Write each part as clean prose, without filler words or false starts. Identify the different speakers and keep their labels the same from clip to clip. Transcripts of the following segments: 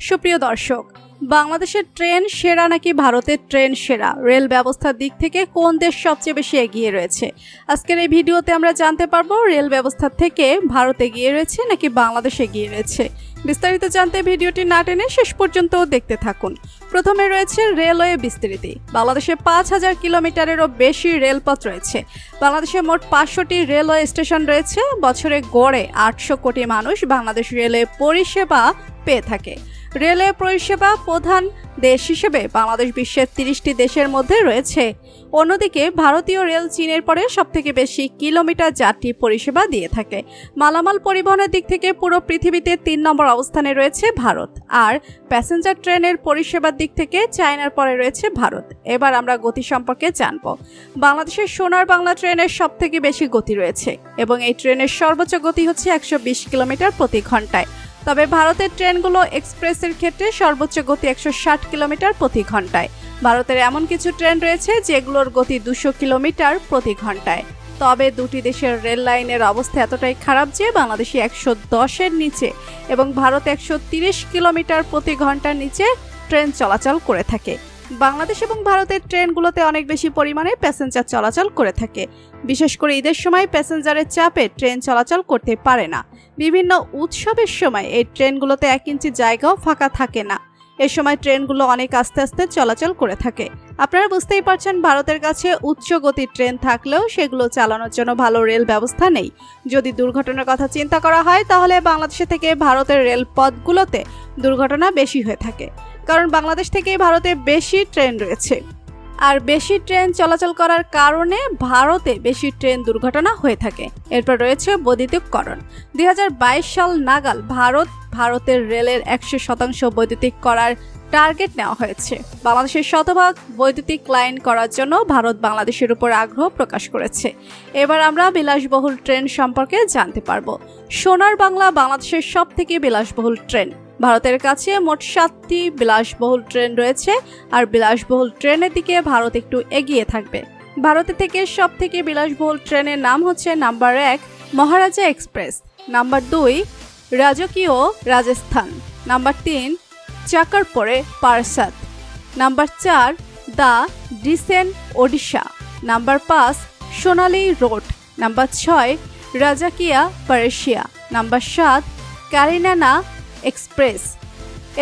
Speaker 1: সুপ্রিয় দর্শক, বাংলাদেশের ট্রেন সেরা নাকি ভারতের ট্রেন সেরা? রেল ব্যবস্থার দিক থেকে কোন দেশ সবচেয়ে বেশি এগিয়ে রয়েছে? আজকের এই ভিডিওতে আমরা জানতে পারবো রেল ব্যবস্থা থেকে ভারত এগিয়ে রয়েছে নাকি বাংলাদেশ এগিয়ে রয়েছে। বিস্তারিত জানতে ভিডিওটি না টেনে শেষ পর্যন্ত দেখতে থাকুন। প্রথমে রয়েছে রেলওয়ে বিস্তৃতি। বাংলাদেশে ৫,০০০ কিলোমিটারেরও বেশি রেলপথ রয়েছে। বাংলাদেশে মোট ৫০০টি রেলওয়ে স্টেশন রয়েছে। বছরে গড়ে ৮০০ কোটি মানুষ বাংলাদেশ রেলে পরিষেবা পেয়ে থাকে। রেলওয়ে পরিষেবা প্রধান দেশ হিসেবে বাংলাদেশ বিশ্বের ৩০টি দেশের মধ্যে রয়েছে। অন্যদিকে ভারতীয় রেল চীনের পরে সবথেকে বেশি কিলোমিটার যাত্রী পরিষেবা দিয়ে থাকে। মালামাল পরিবহনের দিক থেকে পুরো পৃথিবীতে ৩ নম্বর অবস্থানে রয়েছে ভারত। আর প্যাসেঞ্জার ট্রেনের পরিষেবার দিক থেকে চায়নার পরে রয়েছে ভারত। এবার আমরা গতি সম্পর্কে জানব। বাংলাদেশের সোনার বাংলা ট্রেনের সবথেকে বেশি গতি রয়েছে এবং এই ট্রেনের সর্বোচ্চ গতি হচ্ছে ১২০ কিলোমিটার প্রতি ঘন্টায়। তবে ভারতের ট্রেনগুলো এক্সপ্রেসের ক্ষেত্রে সর্বোচ্চ গতি ১৬০ কিলোমিটার প্রতি ঘন্টায়। ভারতের এমন কিছু ট্রেন রয়েছে যেগুলোর গতি ২০০ কিলোমিটার প্রতি ঘন্টায়। তবে দুটি দেশের রেল লাইনের অবস্থা এতটাই খারাপ যে বাংলাদেশে ১১০-এর নিচে এবং ভারত ১৩০ কিলোমিটার প্রতি ঘন্টার নিচে ট্রেন চলাচল করে থাকে। বাংলাদেশ এবং ভারতের ট্রেনগুলোতে অনেক বেশি পরিমাণে প্যাসেঞ্জার চলাচল করে থাকে। বিশেষ করে ঈদের সময় প্যাসেঞ্জারের চাপে ট্রেন চলাচল করতে পারে না। বিভিন্ন উৎসবের সময় এই ট্রেনগুলোতে ১ ইঞ্চি জায়গাও ফাঁকা থাকে না। এ সময় ট্রেনগুলো অনেক আস্তে আস্তে চলাচল করে থাকে। আপনারা বুঝতেই পারছেন, ভারতের কাছে উচ্চ গতির ট্রেন থাকলেও সেগুলো চালানোর জন্য ভালো রেল ব্যবস্থা নেই। যদি দুর্ঘটনার কথা চিন্তা করা হয় তাহলে বাংলাদেশ থেকে ভারতের রেলপথগুলোতে দুর্ঘটনা বেশি হয়ে থাকে, কারণ বাংলাদেশ থেকে ভারতে বেশি ট্রেন রয়েছে। আর বেশি ট্রেন চলাচল করার কারণে ভারতে বেশি ট্রেন দুর্ঘটনা হয়ে থাকে। এরপর রয়েছে বৈদ্যুতিকরণ। ২০২২ সাল নাগাল ভারতের রেলের ১০০% বৈদ্যুতিক করার টার্গেট নেওয়া হয়েছে। বাংলাদেশের শতভাগ বৈদ্যুতিক লাইন করার জন্য ভারত বাংলাদেশের উপর আগ্রহ প্রকাশ করেছে। এবার আমরা বিলাসবহুল ট্রেন সম্পর্কে জানতে পারবো। সোনার বাংলা বাংলাদেশের সবথেকে বিলাসবহুল ট্রেন। ভারতের কাছে মোট ৭টি বিলাসবহুল ট্রেন রয়েছে, আর বিলাসবহুল ট্রেনের দিকে ভারত একটু এগিয়ে থাকবে। ভারতের থেকে সবথেকে বিলাসবহুল ট্রেনের নাম হচ্ছে নাম্বার ১ মহারাজা এক্সপ্রেস, নাম্বার ২ রাজকীয় রাজস্থান, নাম্বার ৩ চাকার পরে পারসাদ, number ৪ the Deccan Odyssey, number ৫ সোনালী রোড, নাম্বার ৬ রাজাকিয়া পারেশিয়া, নাম্বার ৭ কারিনানা এক্সপ্রেস।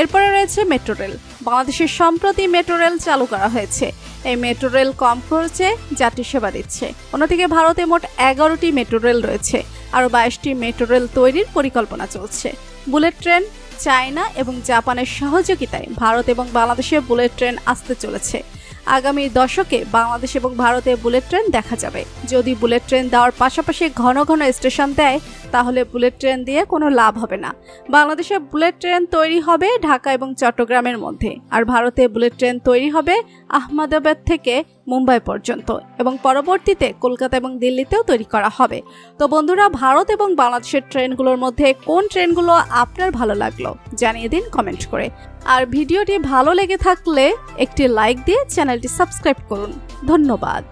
Speaker 1: এরপরে রয়েছে মেট্রো রেল। বাংলাদেশের সম্প্রতি মেট্রো রেল চালু করা হয়েছে। এই মেট্রো রেল কম খরচে যাত্রী সেবা দিচ্ছে। অন্যদিকে ভারতে মোট ১১টি মেট্রো রেল রয়েছে। আরও ২২টি মেট্রো রেল তৈরির পরিকল্পনা চলছে। বুলেট ট্রেন চায়না এবং জাপানের সহযোগিতায় ভারত এবং বাংলাদেশে বুলেট ট্রেন আসতে চলেছে। আগামী দশকে বাংলাদেশ এবং ভারতে বুলেট ট্রেন দেখা যাবে। যদি বুলেট ট্রেন দেওয়ার পাশাপাশি ঘন ঘন স্টেশন দেয় তাহলে বুলেট ট্রেন দিয়ে কোনো লাভ হবে না। বাংলাদেশে বুলেট ট্রেন তৈরি হবে ঢাকা এবং চট্টগ্রামের মধ্যে, আর ভারতে বুলেট ট্রেন তৈরি হবে আহমেদাবাদ থেকে মুম্বাই পর্যন্ত এবং পরবর্তীতে কলকাতা এবং দিল্লিতেও তৈরি করা হবে। তো বন্ধুরা, ভারত এবং বাংলাদেশের ট্রেনগুলোর মধ্যে কোন ট্রেনগুলো আপনার ভালো লাগলো জানিয়ে দিন কমেন্ট করে। আর ভিডিওটি ভালো লেগে থাকলে একটি লাইক দিয়ে চ্যানেলটি সাবস্ক্রাইব করুন। ধন্যবাদ।